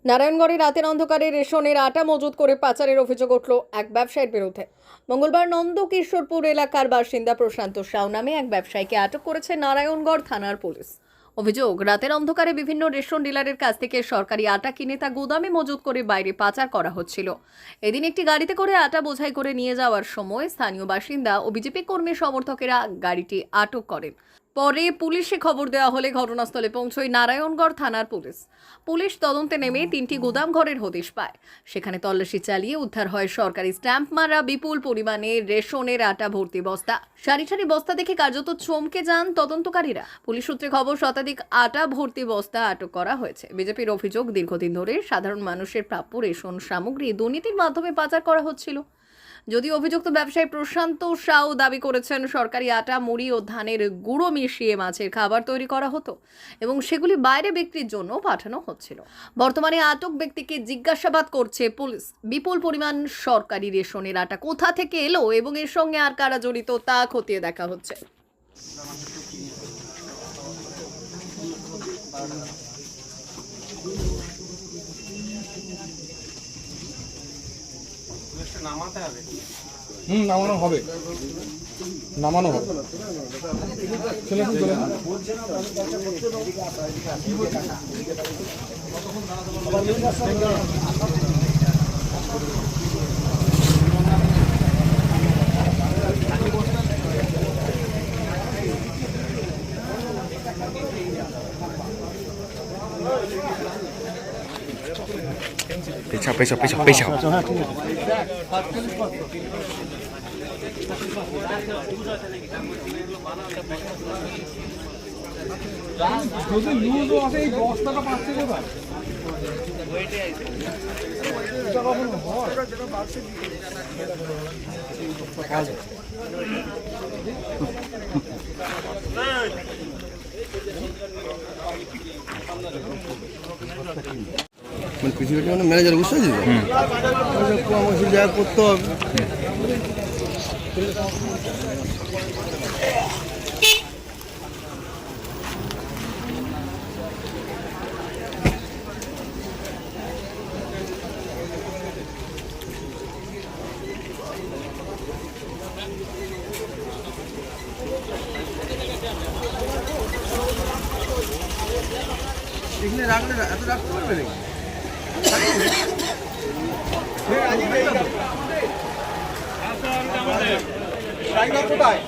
নারায়ণগড়ে রাতের অন্ধকারে রেশনের আটা মজুত করে পাচারের অভিযোগ উঠল এক ব্যবসায়ীর বিরুদ্ধে। মঙ্গলবার নন্দকিশোরপুর এলাকার বাসিন্দা প্রশান্ত সাউ নামে এক ব্যবসায়ীকে আটক করেছে নারায়ণগড় থানার পুলিশ। অভিযোগ, রাতের অন্ধকারে বিভিন্ন রেশন ডিলারের কাছ থেকে সরকারি আটা কিনে তা গুদামে মজুত করে বাইরে পাচার করা হচ্ছিল। এদিন একটি গাড়িতে করে আটা বোঝাই করে নিয়ে যাওয়ার সময় স্থানীয় বাসিন্দা ও বিজেপি কর্মী সমর্থকেরা গাড়িটি আটক করেন। পরে পুলিশে খবর দেওয়া হলে ঘটনাস্থলে পৌঁছয় নারায়ণগড় থানার পুলিশ। পুলিশ তদন্তে নেমে 3টি গুদাম ঘরের হদিশ পায়। সেখানে তল্লাশি চালিয়ে উদ্ধার হয় সরকারি স্ট্যাম্প মারা বিপুল পরিমাণে রেশনের আটা ভর্তি বস্তা। সারি সারি বস্তা দেখে কার্যত চমকে যান তদন্তকারীরা। পুলিশ সূত্রে খবর, শতাধিক আটা ভর্তি বস্তা আটক করা হয়েছে। বিজেপির অভিযোগ, দীর্ঘদিন ধরে সাধারণ মানুষের প্রাপ্য রেশন সামগ্রী দুর্নীতির মাধ্যমে পাচার করা হচ্ছিল। যদিও অভিযুক্ত ব্যবসায়ী প্রশান্ত সাউ দাবি করেছেন, সরকারি আটা, মুড়ি ও ধানের গুঁড়ো মিশিয়ে মাছের খাবার তৈরি করা হতো এবং সেগুলি বাইরে বিক্রির জন্য পাঠানো হচ্ছিল। বর্তমানে আটক ব্যক্তিকে জিজ্ঞাসাবাদ করছে পুলিশ। বিপুল পরিমাণ সরকারি রেশনের আটা কোথা থেকে এলো এবং এর সঙ্গে আর কারা জড়িত তা খতিয়ে দেখা হচ্ছে। নামানো হবে চলে আসুন পেছাও যদি লুজও আছে এই বস্তাটা পাচ্ছে কোথায়? মানে পৃথিবীটা মানে ম্যানেজার বুঝতে পারছি তো পরামর্শ যা করতে হবে। এখানে রাখলে এত রাখতে পারবে নাকি? কোথায়?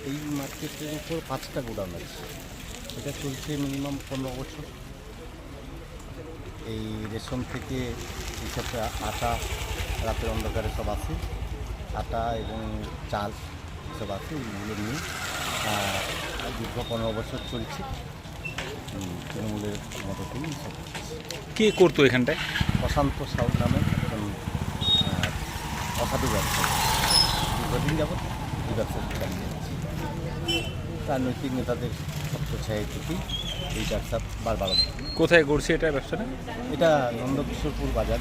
এই মার্কেটের উপর 5টা গোডাউন আছে। এটা চলছে মিনিমাম 15 বছর। এই রেশন থেকে এইসব আটা রাতের অন্ধকারে সব আসে, আটা এবং চাল সব আছে। এইগুলো নিয়ে দীর্ঘ 15 বছর চলছে। তৃণমূলের মদতেই সব কে করতো এখানটায়? প্রশান্ত সাউ নামে একজন অসাধু ব্যবসায়ী দীর্ঘদিন যাবৎ এই ব্যবসাটি চালিয়ে যাচ্ছে। রাজনৈতিক নেতাদের ছত্রছায়া থেকেই এই ব্যবসা বারবার। কোথায় করছে এটা ব্যবসাটা? এটা নন্দকিশোরপুর বাজার।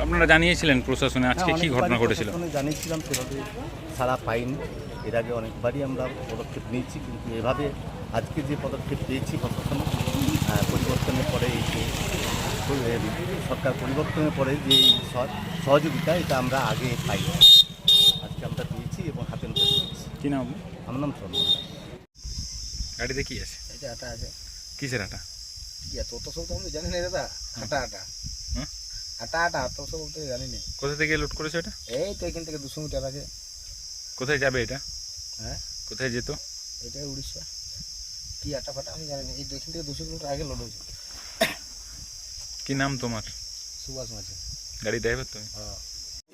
আপনারা জানিয়েছিলেন প্রশাসনে আজকে কি ঘটনা ঘটেছিল? জানিয়েছিলাম, সেভাবে সাড়া পাইনি। এর আগে অনেকবারই আমরা পদক্ষেপ নিয়েছি, কিন্তু এভাবে আজকে যে পদক্ষেপ পেয়েছি প্রশাসন পরিবর্তনের পরে, এই যে সরকার পরিবর্তনের পরে যে সহযোগিতা, এটা আমরা আগে পাই, আজকে আমরা পেয়েছি এবং হাতে নিতে পেরেছি। কি নাম? আমার নাম চন্দ্র। গাড়িতে কি আছে? এটা আটা আছে। কিসের আটা? তো সব তো আমি জানি না দাদা। আটা হ্যাঁ, আটা তো সব তো জানি না। কোথা থেকে লোড করেছে এটা? এই তো এখান থেকে 200 মিটার আছে। কোথায় যাবে এটা? হ্যাঁ, কোথায় যেত? এটা উড়িষ্যা। কি আটা ফাটা আমি জানি না। এই এখান থেকে 200 কিলোমিটার আগে লোড হয়েছে। কি নাম তোমার? সুভাষ মাঝে। গাড়ি ড্রাইভার তুমি? হ্যাঁ।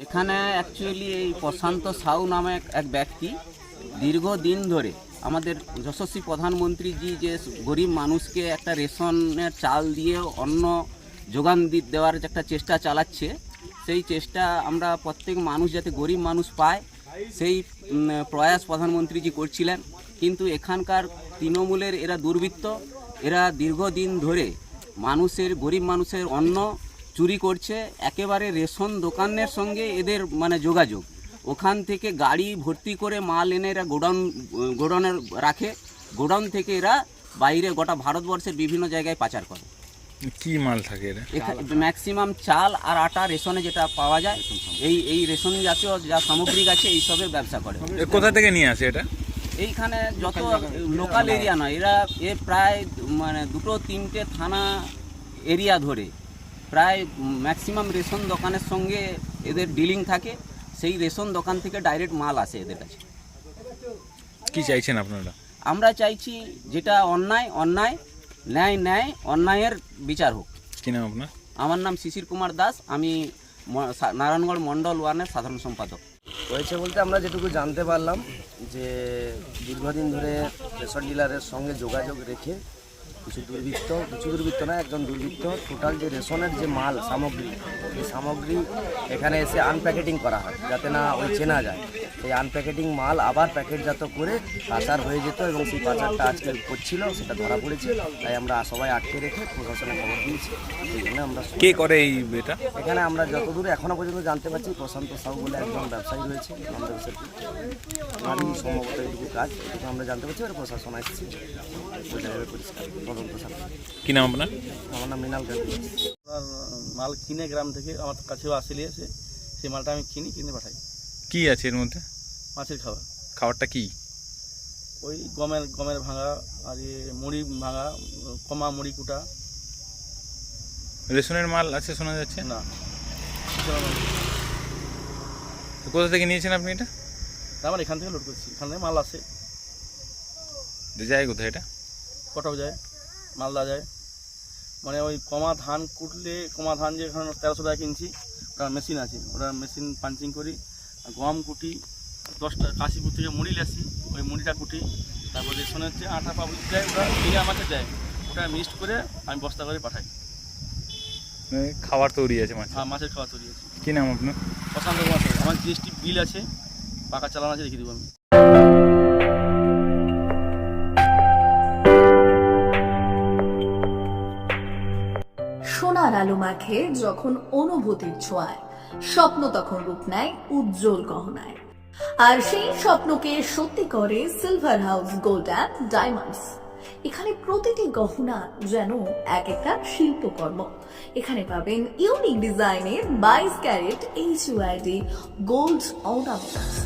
এখানে অ্যাকচুয়ালি এই প্রশান্ত সাউ নামে এক ব্যক্তি দীর্ঘদিন ধরে আমাদের যশস্বী প্রধানমন্ত্রীজি যে গরিব মানুষকে একটা রেশনের চাল দিয়ে অন্ন যোগান দেওয়ার যে একটা চেষ্টা চালাচ্ছে, সেই চেষ্টা আমরা প্রত্যেক মানুষ যাতে গরিব মানুষ পায় সেই প্রয়াস প্রধানমন্ত্রীজি করছিলেন, কিন্তু এখানকার তৃণমূলের এরা দুর্বৃত্ত, এরা দীর্ঘদিন ধরে গরিব মানুষের অন্ন চুরি করছে। একেবারে রেশন দোকানের সঙ্গে এদের মানে যোগাযোগ, ওখান থেকে গাড়ি ভর্তি করে মাল এনে এরা গোডাউনে রাখে, গোডাউন থেকে এরা বাইরে গোটা ভারতবর্ষের বিভিন্ন জায়গায় পাচার করে। কি মাল থাকে এটা? ম্যাক্সিমাম চাল আর আটা রেশনে যেটা পাওয়া যায়, এই রেশন জাতীয় যা সামগ্রিক আছে এইসবের ব্যবসা করে। কোথা থেকে নিয়ে আসে এটা? এইখানে যত লোকাল এরিয়া নয়, এরা প্রায় মানে 2-3টে থানা এরিয়া ধরে প্রায় ম্যাক্সিমাম রেশন দোকানের সঙ্গে এদের ডিলিং থাকে। সেই রেশন দোকান থেকে ডাইরেক্ট মাল আসে এদের কাছে। কি চাইছেন আপনারা? আমরা চাইছি যেটা অন্যায়, ন্যায়, অন্যায়ের বিচার হোক। কি নাম আপনার? আমার নাম শিশির কুমার দাস, আমি নারায়ণগড় মণ্ডল 1-এর সাধারণ সম্পাদক। হয়েছে বলতে আমরা যেটুকু জানতে পারলাম যে দীর্ঘদিন ধরে রেশন ডিলারের সঙ্গে যোগাযোগ রেখে কিছু দুর্বৃত্ত না, একজন দুর্বৃত্ত টোটাল যে রেশনের যে মাল সামগ্রী, এই সামগ্রী এখানে এসে আনপ্যাকেটিং করা হয় যাতে না ওই চেনা যায়। সেই আনপ্যাকেটিং মাল আবার প্যাকেটজাত করে পাচার হয়ে যেত এবং সেই পাচারটা আজকে করছিল, সেটা ধরা পড়েছে। তাই আমরা সবাই আটকে রেখে প্রশাসনে খবর দিয়েছি। সেই জন্য আমরা কে করে এই এটা? এখানে আমরা যতদূর এখনো পর্যন্ত জানতে পারছি প্রশান্ত সাহু বলে একজন ব্যবসায়ী রয়েছে আমাদের ওনারই সম্ভবত এইটুকু কাজ, এটুকু আমরা জানতে পারছি। ওরা প্রশাসন আসছে, পরিষ্কার তদন্ত সাথে। কি নাম আপনার? আমার নাম মৃণাল গান্ধী। মাল কিনে গ্রাম থেকে আমার কাছেও আসলে এসে সেই মালটা আমি কিনে পাঠাই। কি আছে এর মধ্যে? মাছের খাবার। খাবারটা কি? ওই গমের ভাঙা আর মুড়ি ভাঙা, কমা মুড়ি কুটা। রেশনের মাল আছে শোনা যাচ্ছে। না, তো কোথা থেকে নিয়েছেন আপনি এটা? আমার এখান থেকে লোড করছি, এখান থেকে মাল আসে। যায় কোথায় এটা? কটক যায়, মালদা যায়। মানে ওই কমা ধান কুটলে, কমা ধান যে এখানে 1300 টাকা কিনছি, ওটার মেশিন আছে, ওটার মেশিন পাঞ্চিং করি। গম কুটি 10টা, কাশিপুর থেকে মুড়ি লেসি, ওই মুড়িটা কুটি। তারপর রেশনের যে আটা পাবলিক দেয়, ওটা কিনে আমাকে দেয়, ওটা মিক্সড করে আমি বস্তা করে পাঠাই। খাবার তৈরি আছে মাছ? হ্যাঁ, মাছের খাওয়া তৈরি আছে। কি নাম আপনার? প্রশান্ত কুমার সাহু। আমার জিএসটি বিল আছে, পাকা চালান আছে, রেখে দেবো আমি। সোনার আলো মাখে যখন অনুভূতির ছোঁয়ায়, স্বপ্ন তখন রূপ নেয় উজ্জ্বল গহনায়। আর সেই স্বপ্নকে সত্যি করে silver house gold and diamonds. এখানে প্রতিটি গহনা যেন এক একটা শিল্পকর্ম। এখানে পাবেন ইউনিক ডিজাইনের 22 carat HUID gold ornaments,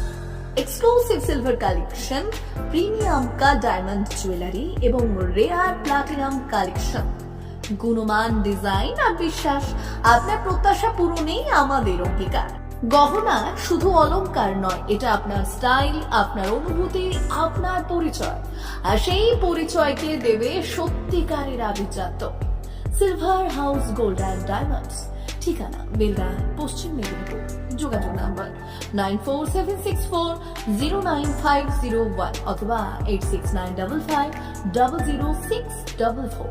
exclusive silver collection, premium cut diamond jewellery এবং রেয়ার প্লাটিনাম কালেকশন। গুণমান ডিজাইন আর বিশ্বাস, আপনার প্রত্যাশা পূরণেই আমাদের অঙ্গীকার। গহনা শুধু অলংকার নয়, এটা আপনার স্টাইল, আপনার অনুভূতি, আপনার পরিচয়। আর সেই পরিচয়কে দেবে সত্যিকারের আভিজাত্য। Silver house gold and diamonds, ঠিকানা বেলদা, পশ্চিম মেদিনীপুর। যোগাযোগ নাম্বার 9476409501 অথবা 8695500644।